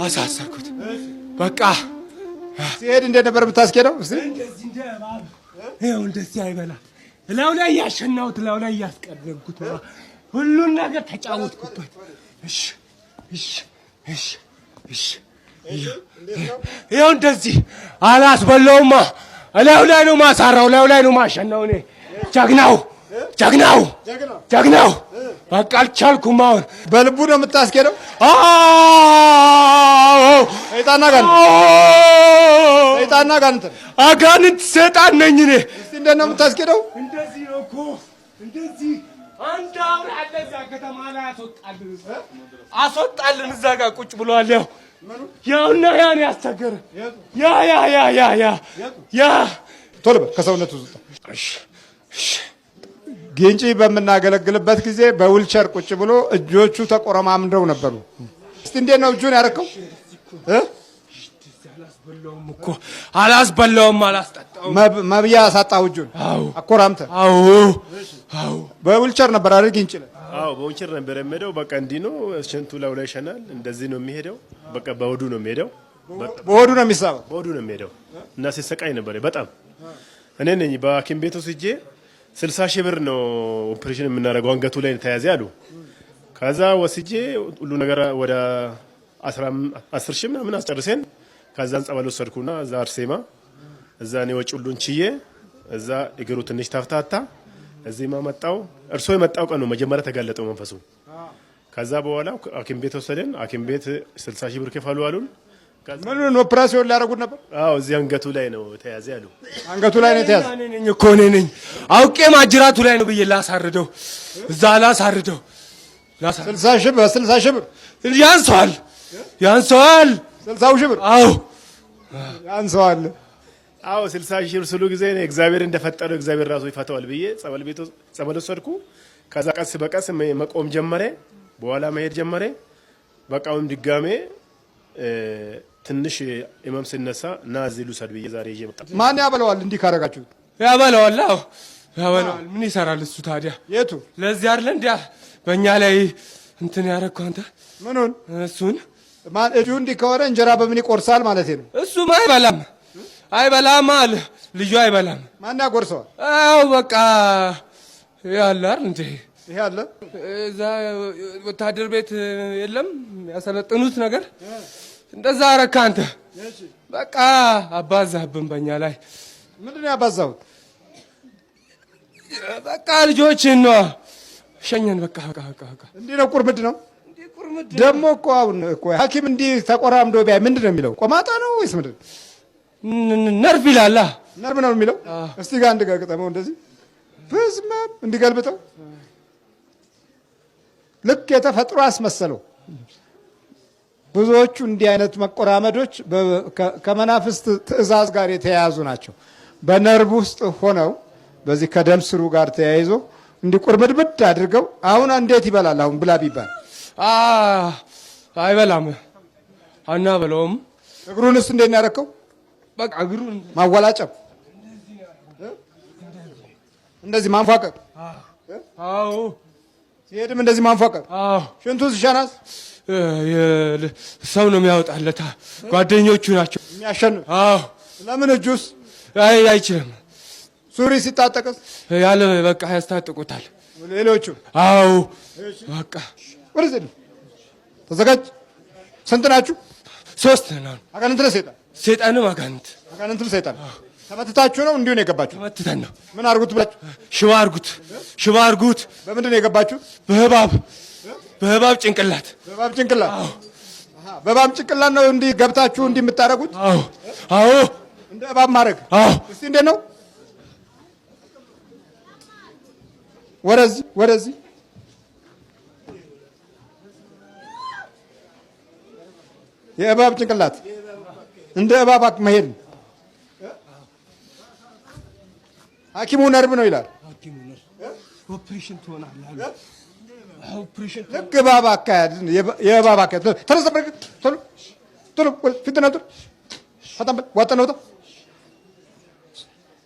አሳሰርኩት። በቃ ሲሄድ እንዴት ነበር የምታስኬደው? እንደዚህ እንደ እባብ ይኸው እንደዚህ አይበላ ላው ላይ ያሸናውት ላው ላይ ያስቀረብኩት ሁሉን ነገር ተጫወትኩበት። እሺ እሺ እሺ እሺ ይኸው እንደዚህ አላስበላውማ። ላው ላይ ነው ማሳራው፣ ላው ላይ ነው ማሸናው። እኔ ጀግናው በቃ አልቻልኩም። አሁን በልቡ ነው የምታስኬደው? አጋንንት ሰይጣን ነኝ እኔ። እስቲ እንዴት ነው የምታስኬደው? እንደዚህ ነው እኮ እንደዚህ። አንድ አውራ አለ እዛ ከተማ ላይ አስወጣልን እዛ ጋር ቁጭ ብሏል። ያውና ያን ያስቸገረ ያ ቶሎ በል ከሰውነቱ ውስጥ። ጊንጪ በምናገለግልበት ጊዜ በዊልቸር ቁጭ ብሎ እጆቹ ተቆረማምደው ነበሩ። እስቲ እንዴት ነው እጁን ያረከው? አላስበላውም አላስጠጣውም። መብያ አሳጣው እጁን አኮራምተ። በዊልቸር ነበር አይደል ጊንጪ? በዊልቸር ነበር የሚሄደው። በቃ እንዲህ ነው ሽንቱ ላው ላይ ይሸናል። እንደዚህ ነው የሚሄደው። በቃ በሆዱ ነው የሚሄደው። በሆዱ ነው የሚሳበው። በሆዱ ነው የሚሄደው እና ሲሰቃይ ነበር በጣም። እኔ ነኝ በሐኪም ቤት ወስጄ 60 ሺህ ብር ነው ኦፕሬሽን የምናደርገው አንገቱ ላይ ተያዘ አሉ። ከዛ ወስጄ ሁሉ ነገር ወደ 10 ሺህ ምናምን አስጨርሰን ከዛን ጸበል ወሰድኩና እዛ አርሴማ እዛ ነው ወጪ ሁሉን ችዬ እዛ እግሩ ትንሽ ተፍታታ እዚህ ማመጣው። እርሶ የመጣው ቀን ነው መጀመሪያ ተጋለጠው መንፈሱ። ከዛ በኋላ ሐኪም ቤት ወሰደን። ሐኪም ቤት 60 ሺህ ብር ከፋሉ አሉን። ምን ነው ኦፕሬሽን ሊያደርጉት ነበር? እዚህ አንገቱ ላይ ነው ተያዘ አሉ። አንገቱ ላይ ነው ተያዘ። እኔ ነኝ እኮ እኔ ነኝ አውቄ ማጅራቱ ላይ ነው ብዬ ላሳርደው እዛ ላሳርደው 60 ሺህ በ60 ሺህ ብር ያንሰዋል 60 ሺህ ብር ያንሰዋል። 60 ሺህ ብር ስሉ ጊዜ እግዚአብሔር እንደፈጠረው እግዚአብሔር ራሱ ይፈታዋል ብዬ ጸበል ወሰድኩ። ከዛ ቀስ በቀስ መቆም ጀመረ። በኋላ መሄድ ጀመረ። በቃውን ድጋሜ ትንሽ ኢማም ሲነሳ እና እዚህ ልውሰድ ብዬ ዛሬ ይዤ መጣሁ። ማን ያበለዋል? እንዲህ ካረጋችሁ ያበለዋል። ያበለዋል። ምን ይሰራል እሱ ታዲያ? የቱ ለዚህ አይደል እንዴ በእኛ ላይ እንትን ያደረግከው አንተ? ምኑን? እሱን ማን እጁ እንዲህ ከሆነ እንጀራ በምን ይቆርሳል ማለት ነው? እሱማ አይበላም አለ ልጁ አይበላም። ማን ያጎርሰዋል? በቃ ያለ አይደል እንዴ ይሄ አለ እዛ ወታደር ቤት የለም ያሰለጥኑት ነገር እንደዛ አረካ አንተ። በቃ አባዛህብን በእኛ ላይ። ምንድን ነው ያባዛሁት? በቃ ልጆችን ነው ሸኘን። በቃ እንዲህ ነው ቁርምድ ነው ደግሞ እኮ አሁን እኮ ሐኪም እንዲህ ተቆራምዶ ቢያይ ምንድን ነው የሚለው? ቆማጣ ነው ወይስ ምንድን ነው? ነርቭ ይላል። ነርቭ ነው የሚለው። እስቲ ጋር አንድ ጋር ገጠመው እንደዚህ ፍዝማ እንዲገልብጠው ልክ የተፈጥሮ አስመሰለው። ብዙዎቹ እንዲህ አይነት መቆራመዶች ከመናፍስት ትእዛዝ ጋር የተያያዙ ናቸው። በነርቭ ውስጥ ሆነው በዚህ ከደም ስሩ ጋር ተያይዞ እንዲቁርምድምድ አድርገው አሁን እንዴት ይበላል? አሁን ብላ ቢባል አይበላም። አናበለውም። እግሩንስ እንዴት ነው ያደረከው? በቃ እግሩን ማወላጨም፣ እንደዚህ ማንፏቀቅ። ሲሄድም እንደዚህ ማንፏቀቅ። ሽንቱ ሲሸናስ ሰው ነው የሚያወጣለታ። ጓደኞቹ ናቸው የሚያሸንፍ። ለምን እጁስ አይችልም። ሱሪ ሲታጠቅስ ያለ በቃ ያስታጥቁታል ሌሎቹ። በቃ ወደዚህ ተዘጋጅ። ስንት ናችሁ? 3 ነን። አጋንንት ነው ሰይጣን? ሰይጣንም አጋንንትም ሰይጣን። ተመትታችሁ ነው? እንዲሁ ነው የገባችሁ? ተመትተን ነው። ምን አድርጉት ብላችሁ? ሽባ አድርጉት። በምንድን ነው የገባችሁ? በእባብ ጭንቅላት። በእባብ ጭንቅላት ነው እንዲህ ገብታችሁ እንዲህ የምታደርጉት? እንደ እባብ ማድረግ። እስቲ እንዴት ነው? ወደዚህ የእባብ ጭንቅላት እንደ እባብ መሄድ። ሐኪሙ ነርቭ ነው ይላል። ኦፕሬሽን ትሆናለህ። ልክ እባብ አካሄድ፣ የእባብ አካሄድ። ቶሎ ፊትና ዋጠነው።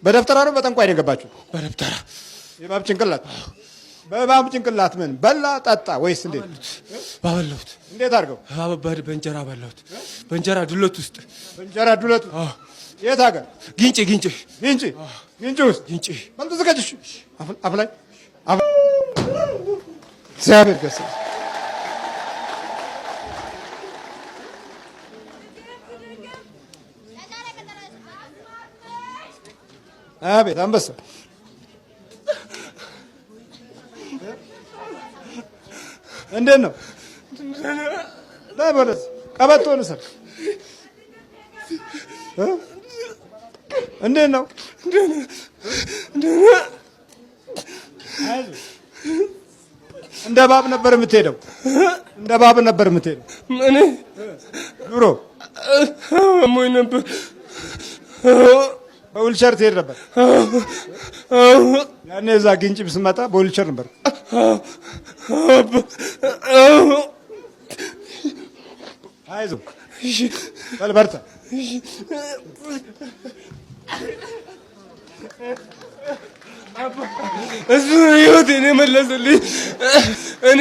በደብተራ ነው በጠንቋይ ነው የገባችሁ? በደብተራ። የእባብ ጭንቅላት በእባብ ጭንቅላት ምን በላ ጠጣ ወይስ እንዴት? ባበላሁት። እንዴት አድርገው? በእንጀራ በላሁት። በእንጀራ ዱለት ውስጥ። በእንጀራ ዱለት? የት ሀገር? ግንጭ ግንጭ ውስጥ። ግንጭ በልቶ ዝገጅሽ አፍ ላይ እግዚአብሔር ገሰ አቤት አንበሳ እንዴት ነው? ለበለስ ቀበቶን ሰር እንዴት ነው? እንደ እባብ ነበር የምትሄደው? እንደ እባብ ነበር የምትሄደው? እኔ ድሮ ሞኝ ነበር። በዊልቸር ትሄድ ነበር? ያኔ እዛ ግንጭ ስመጣ በዊልቸር ነበር። አይዞህ በል በርታ። እሱ ህይወቴን የመለሰልኝ እኔ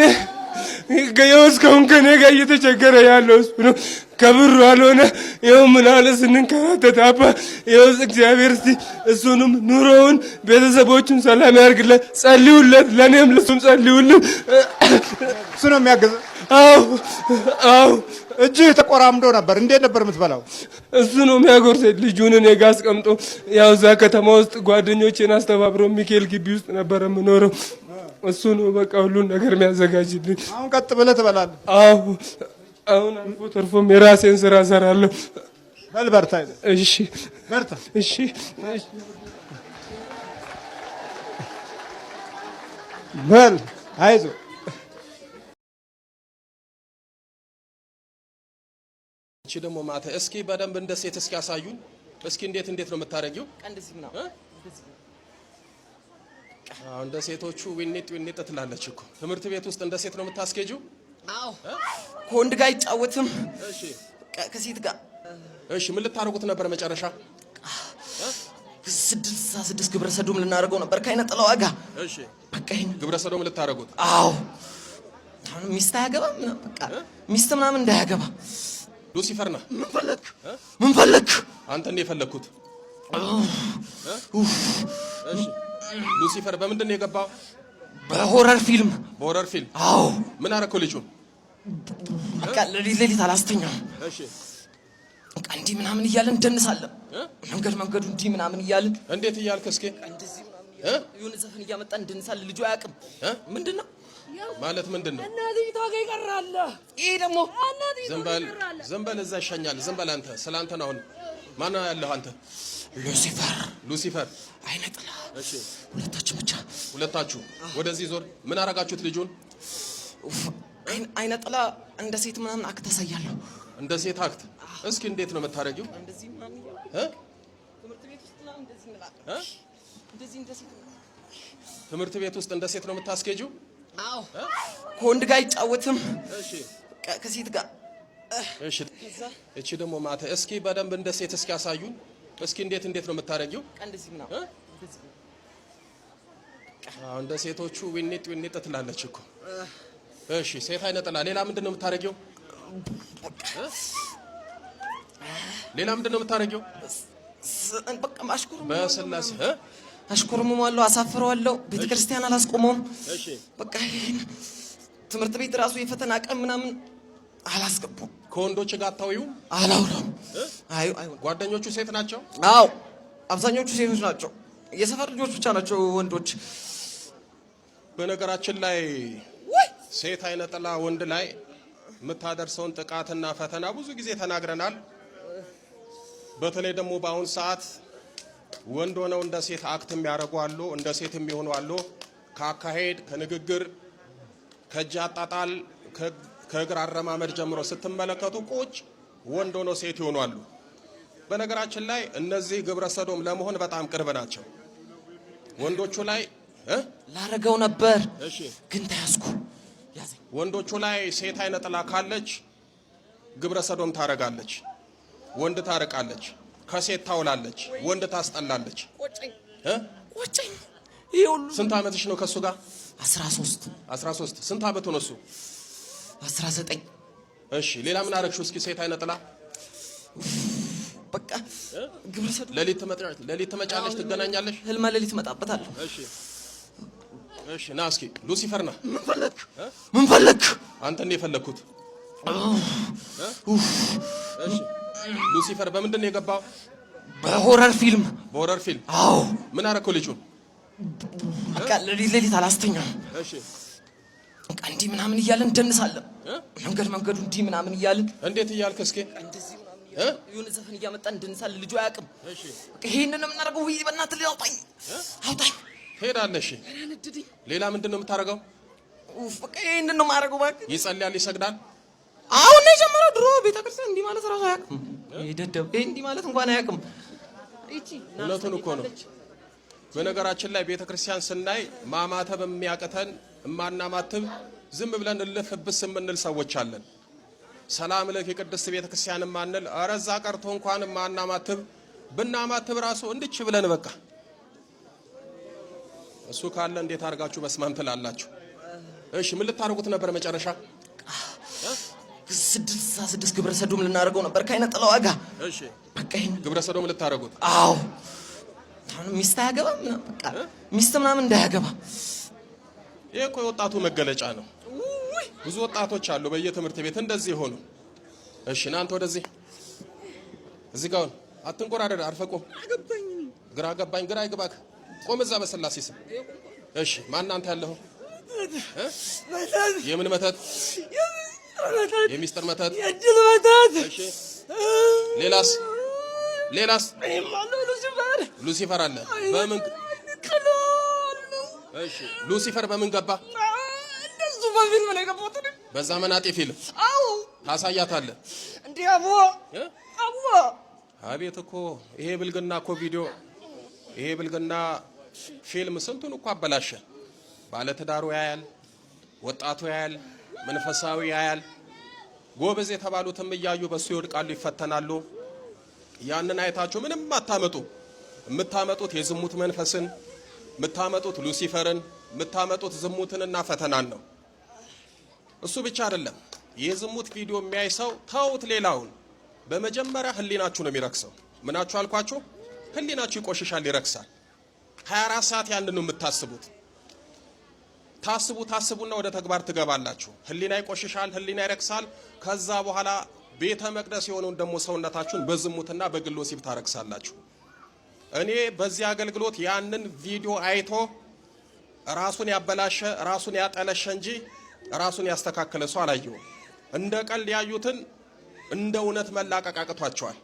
እስካሁን ከኔ ጋር እየተቸገረ ያለው እሱ ነው። ከብሩ አልሆነ ይኸው ምን አለ ስንንከራተት አባ ይኸው እግዚአብሔር እስቲ እሱንም ኑሮውን ቤተሰቦቹን ሰላም ያርግለት። ጸልዩለት፣ ለእኔም ለሱም ጸልዩልን። እሱ ነው የሚያግዘው። አዎ እጅህ ተቆራምዶ ነበር። እንዴት ነበር የምትበላው? እሱ ነው የሚያጎርሰኝ። ልጁን እኔ ጋር አስቀምጦ ያው እዛ ከተማ ውስጥ ጓደኞቼን አስተባብሮ ሚካኤል ግቢ ውስጥ ነበር የምኖረው። እሱ ነው በቃ ሁሉን ነገር የሚያዘጋጅልኝ። አሁን ቀጥ ብለህ ትበላለህ? አዎ አሁን አልፎ ተርፎም የራሴን ስራ እሰራለሁ። በል በርታ። እሺ በርታ። እሺ በል አይዞህ። እቺ ደግሞ ማታ እስኪ በደንብ እንደ ሴት እስኪ ያሳዩን። እስኪ እንዴት ነው የምታረጊው? እንደ ሴቶቹ ዊኔጥ ትላለች እኮ። ትምህርት ቤት ውስጥ እንደ ሴት ነው የምታስኬጂው? አዎ ከወንድ ጋር አይጫወትም። እሺ ከሴት ጋር። እሺ ምን ልታረጉት ነበር መጨረሻ? 6 ግብረ ሰዶም ልናደርገው ነበር ከአይነ ጥላዋ ጋር። እሺ በቃ ይሄን ግብረ ሰዶም ልታረጉት? አዎ ሚስት አያገባም ምናምን በቃ ሚስት ምናምን እንዳያገባ። ሉሲፈር ነህ? ምን ፈለክ? አንተ እንደ የፈለኩት። እሺ ሉሲፈር በምንድን ነው የገባው? በሆረር ፊልም። በሆረር ፊልም? አዎ። ምን አደረከው ልጁን? በቃ ሌሊት አላስተኛም። እሺ በቃ እንዲህ ምናምን እያልን እንደንሳለን። መንገዱ እንዲህ ምናምን እያልን። እንዴት እያልክ? እስኪ እንደዚህ የሆነ ዘፈን እያመጣን እንደንሳለን። ልጁ አያውቅም። ምንድን ነው ማለት? ምንድን ነው? እናትህ ታገ ይቀራል። ይሄ ደግሞ ዝም በል እዛ ይሻኛል። ዝም በል አንተ። ስላንተ ነው አሁን። ማን ነው ያለው አንተ? ሉሲፈር አይነ ጥላ። እሺ ሁለታችን ብቻ። ሁለታችሁ ወደዚህ ዞር። ምን አረጋችሁት ልጁን? አይነ ጥላ እንደ ሴት ምናምን አክት ታሳያለሁ። እንደ ሴት አክት? እስኪ እንዴት ነው የምታረጊው? እንደዚህ ምናምን ትምህርት ቤት ውስጥ ምናምን እንደዚህ እንላለን። እንደዚህ እንደ ሴት ትምህርት ቤት ውስጥ እንደ ሴት ነው የምታስኬጂው? አዎ ከወንድ ጋር አይጫወትም። እሺ ከሴት ጋር። እሺ እቺ ደግሞ ማታ እስኪ በደንብ እንደ ሴት እስኪ ያሳዩን። እስኪ እንዴት ነው የምታረጊው? እንደዚህ ምናምን እንደ ሴቶቹ ዊኔጥ ትላለች እኮ። እሺ ሴት አይነ ጥላ። ሌላ ምንድን ነው የምታረጊው? ሌላ ምንድን ነው የምታረጊው? በቃ በስላሴ አሽኮርመዋለሁ፣ አሳፍረዋለሁ። ቤተክርስቲያን አላስቆመውም። እሺ በቃ ይሄን ትምህርት ቤት ራሱ የፈተና ቀን ምናምን አላስገቡም። ከወንዶች ጋር አታውዩም? አላውራም። አይ ጓደኞቹ ሴት ናቸው? አዎ አብዛኞቹ ሴቶች ናቸው። የሰፈር ልጆች ብቻ ናቸው ወንዶች። በነገራችን ላይ ሴት አይነ ጥላ ወንድ ላይ የምታደርሰውን ጥቃትና ፈተና ብዙ ጊዜ ተናግረናል። በተለይ ደግሞ በአሁን ሰዓት ወንድ ሆነው እንደ ሴት አክት የሚያደርጉ አሉ፣ እንደ ሴት የሚሆኑ አሉ። ከአካሄድ፣ ከንግግር፣ ከእጅ አጣጣል፣ ከእግር አረማመድ ጀምሮ ስትመለከቱ ቁጭ ወንድ ሆነው ሴት ይሆናሉ። በነገራችን ላይ እነዚህ ግብረ ሰዶም ለመሆን በጣም ቅርብ ናቸው። ወንዶቹ ላይ ላረገው ነበር፣ እሺ ግን ተያዝኩ። ወንዶቹ ላይ ሴት አይነ ጥላ ካለች ግብረ ሰዶም ታረጋለች፣ ወንድ ታርቃለች፣ ከሴት ታውላለች፣ ወንድ ታስጠላለች። ቆጨኝ። ይሁሉ ስንት ዓመትሽ ነው ከሱ ጋር? 13 ስንት ዓመት ነው እሱ? 19 እሺ ሌላ ምን አረግሽው? እስኪ ሴት አይነ ጥላ በቃ ግብረ ሰዶም ሌሊት ትመጫለሽ፣ ትገናኛለሽ? ህልመ ሌሊት እመጣበታለሁ። እሺ ና እስኪ ሉሲፈር ና። ምን ፈለክ? አንተ እንደ የፈለኩት እሺ ሉሲፈር በምንድን ነው የገባው? በሆረር ፊልም። በሆረር ፊልም? አዎ። ምን አረከው ልጁን? በቃ ሌሊት አላስተኛም። እሺ በቃ እንዲህ ምናምን እያልን እንደንሳለን። መንገዱ እንዲህ ምናምን እያልን። እንዴት እያልክ? እስኪ የሆነ ዘፈን እያመጣን እንደንሳለን። ልጁ አያውቅም። እሺ በቃ ይሄንን ነው የምናደርገው። ወይ በእናትህ አውጣኝ። ሄዳለሽ። ሌላ ምንድን ነው የምታደርገው? በቃ ይሄንን ነው የማደርገው። እባክህ ይጸልያል፣ ይሰግዳል። አሁን ነው የጀመረው። ድሮ ቤተክርስቲያን እንዲህ ማለት ራሱ አያውቅም። ይደደብ እንዲህ ማለት እንኳን አያውቅም። እውነቱን እኮ ነው። በነገራችን ላይ ቤተክርስቲያን ስናይ ማማተብ የሚያቅተን እማናማትብ ዝም ብለን እልፍብስ የምንል ሰዎች አለን። ሰላም ለክ የቅድስት ቤተክርስቲያን ማንል አረዛ ቀርቶ እንኳን ማናማትብ ብናማትብ ራሱ እንድች ብለን በቃ እሱ ካለ እንዴት አድርጋችሁ በስማም ትላላችሁ? እሺ ምን ልታረጉት ነበር መጨረሻ? 6 ግብረ ሰዶም ልናደርገው ነበር ከአይነ ጥላው ዋጋ። እሺ በቃ ይሄን ግብረ ሰዶም ልታረጉት? አዎ ታኑ ሚስት አያገባም። በቃ ሚስት ምናምን እንዳያገባ። ይሄ እኮ የወጣቱ መገለጫ ነው። ብዙ ወጣቶች አሉ በየትምህርት ቤት እንደዚህ ሆኑ። እሺ እናንተ ወደዚህ እዚህ ጋር አትንቆራደድ፣ አርፈቆም። ግራ ገባኝ፣ ግራ ይግባክ። ቆም እዛ በስላሴ ስም። እሺ ማን አንተ ያለኸው? የምን መተት? የሚስጥር መተት፣ የእድል መተት። እሺ ሌላስ? ሉሲፈር አለ። በምን? እሺ ሉሲፈር በምን ገባ? እንደሱ በፊልም ነው የገባሁት። በዛ መናጤ ፊልም? አዎ። ታሳያታለህ እንዴ? አቦ አቤት እኮ ይሄ ብልግና እኮ ቪዲዮ፣ ይሄ ብልግና ፊልም ስንቱን እኮ አበላሸ። ባለትዳሩ ያያል፣ ወጣቱ ያያል፣ መንፈሳዊ ያያል። ጎበዝ የተባሉትም እያዩ በሱ ይወድቃሉ፣ ይፈተናሉ። ያንን አይታችሁ ምንም አታመጡ። የምታመጡት የዝሙት መንፈስን፣ የምታመጡት ሉሲፈርን፣ የምታመጡት ዝሙትንና ፈተናን ነው። እሱ ብቻ አይደለም። የዝሙት ቪዲዮ የሚያይ ሰው ተውት ሌላውን፣ በመጀመሪያ ህሊናችሁ ነው የሚረክሰው። ምናችሁ አልኳችሁ? ህሊናችሁ ይቆሽሻል፣ ይረክሳል። 24 ሰዓት ያን ነው የምታስቡት። ታስቡና ወደ ተግባር ትገባላችሁ። ህሊና ይቆሽሻል፣ ህሊና ይረክሳል። ከዛ በኋላ ቤተ መቅደስ የሆነውን ደግሞ ሰውነታችሁን በዝሙትና በግል ወሲብ ታረክሳላችሁ። እኔ በዚህ አገልግሎት ያንን ቪዲዮ አይቶ ራሱን ያበላሸ ራሱን ያጠለሸ እንጂ ራሱን ያስተካከለ ሰው አላየሁም። እንደ ቀልድ ያዩትን እንደ እውነት መላቀቅ አቅቷቸዋል።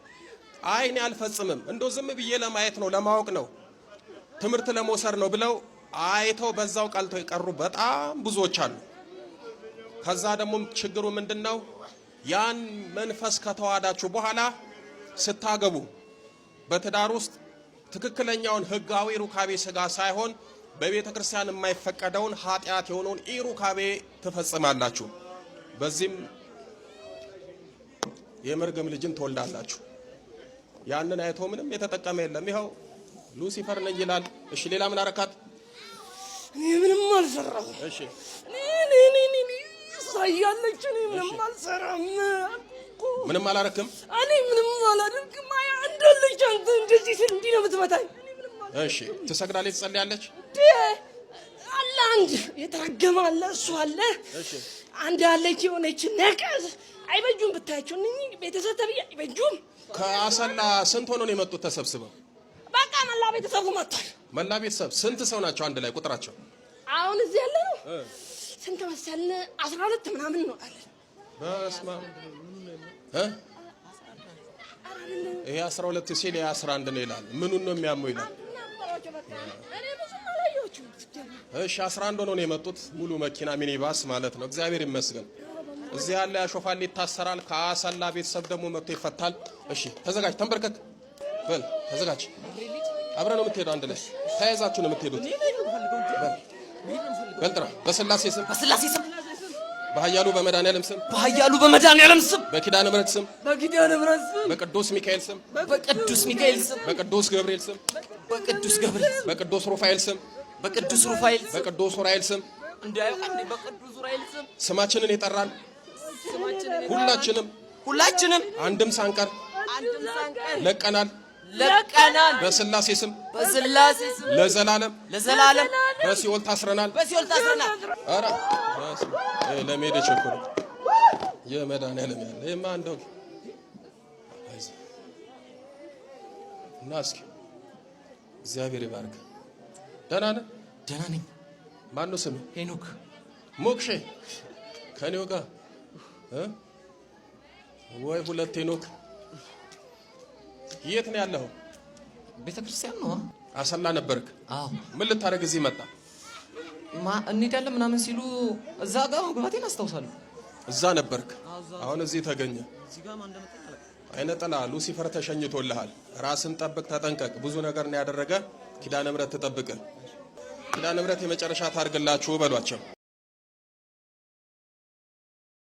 አይኔ አልፈጽምም እንደው ዝም ብዬ ለማየት ነው ለማወቅ ነው ትምህርት ለመውሰድ ነው ብለው አይተው በዛው ቀልተው የቀሩ በጣም ብዙዎች አሉ። ከዛ ደግሞ ችግሩ ምንድነው? ያን መንፈስ ከተዋዳችሁ በኋላ ስታገቡ በትዳር ውስጥ ትክክለኛውን ህጋዊ ሩካቤ ስጋ ሳይሆን በቤተ ክርስቲያን የማይፈቀደውን ኃጢአት የሆነውን ኢሩካቤ ትፈጽማላችሁ። በዚህም የመርገም ልጅን ትወልዳላችሁ። ያንን አይቶ ምንም የተጠቀመ የለም። ይኸው ሉሲፈር ነኝ ይላል። እሺ ሌላ ምን አረካት? እኔ ምንም አልሰራም። እሺ እኔ ሳያለች እኔ ምንም አልሰራም። ምንም አላረክም? እኔ ምንም አላደርግም። አንዳለች አንተ እንደዚህ ስል እንዲህ ነው የምትመታኝ። እሺ ትሰግዳለች፣ ትጸልያለች? አለ አንድ የተረገመ አለ፣ እሱ አለ። እሺ አንድ አለች የሆነች ነቀዝ። አይበጁም ብታያቸው እነኚህ ቤተሰብ ተብዬ አይበጁም። ከአሰላ ስንት ሆነው ነው የመጡት ተሰብስበው? በቃ መላ ቤተሰቡ መጥቷል። መላ ቤተሰብ ስንት ሰው ናቸው አንድ ላይ ቁጥራቸው? አሁን እዚህ ያለ ነው ስንት መሰልን? 12 ምናምን እንወጣለን። በስመ አብ ይሄ 12 ሲል 11 ነው ይላል። ምኑን ነው የሚያመው ይላል? እሺ 11 ሆነው ነው የመጡት። ሙሉ መኪና ሚኒባስ ማለት ነው። እግዚአብሔር ይመስገን። እዚህ ያለ ያሾፋል፣ ይታሰራል። ከአሰላ ቤተሰብ ደግሞ መጥቶ ይፈታል። እሺ ተዘጋጅ፣ ተንበርከክ በል ተዘጋጅ። አብረን ነው የምትሄዱ፣ አንድ ላይ ተያይዛችሁ ነው የምትሄዱት። በልጥራ በስላሴ ስም፣ በስላሴ ስም፣ በኃያሉ በመድኃኒዓለም ስም፣ በኃያሉ በመድኃኒዓለም ስም፣ በኪዳነ ምሕረት ስም፣ በኪዳነ ምሕረት ስም፣ በቅዱስ ሚካኤል ስም፣ በቅዱስ ሚካኤል ስም፣ በቅዱስ ገብርኤል ስም፣ በቅዱስ ገብርኤል ስም፣ በቅዱስ ሩፋኤል ስም፣ በቅዱስ ሩፋኤል ስም በቅዱስ ኡራኤል ስም እንዳዩ አንዴ በቅዱስ ኡራኤል ስም ስማችንን የጠራን ሁላችንም አንድም ሳንቀር ለቀናል በስላሴ ስም ለዘላለም በሲኦል ታስረናል። አረ ለሜደ ቸኮል የመድኃኒዓለም ያለ የማ እንደው እና እስኪ እግዚአብሔር ይባርክ። ደህና ነህ? ደህና ነኝ። ማነው ስም? ሄኖክ ሞክሼ ከኔው ጋር ወይ ሁለት ሄኖክ። የት ነው ያለው? ቤተክርስቲያን ነው። አሰላ ነበርክ? አዎ። ምን ልታረግ እዚህ መጣ? እንሄዳለን ምናምን ሲሉ እዛ ጋር መግባቴን አስታውሳለሁ። እዛ ነበርክ? አሁን እዚህ ተገኘ። አይነ ጥላ ሉሲፈር ተሸኝቶልሃል። ራስን ጠብቅ፣ ተጠንቀቅ። ብዙ ነገር ነው ያደረገ። ኪዳነ ምሕረት ትጠብቅ። ኪዳነ ምሕረት የመጨረሻ ታርግላችሁ በሏቸው።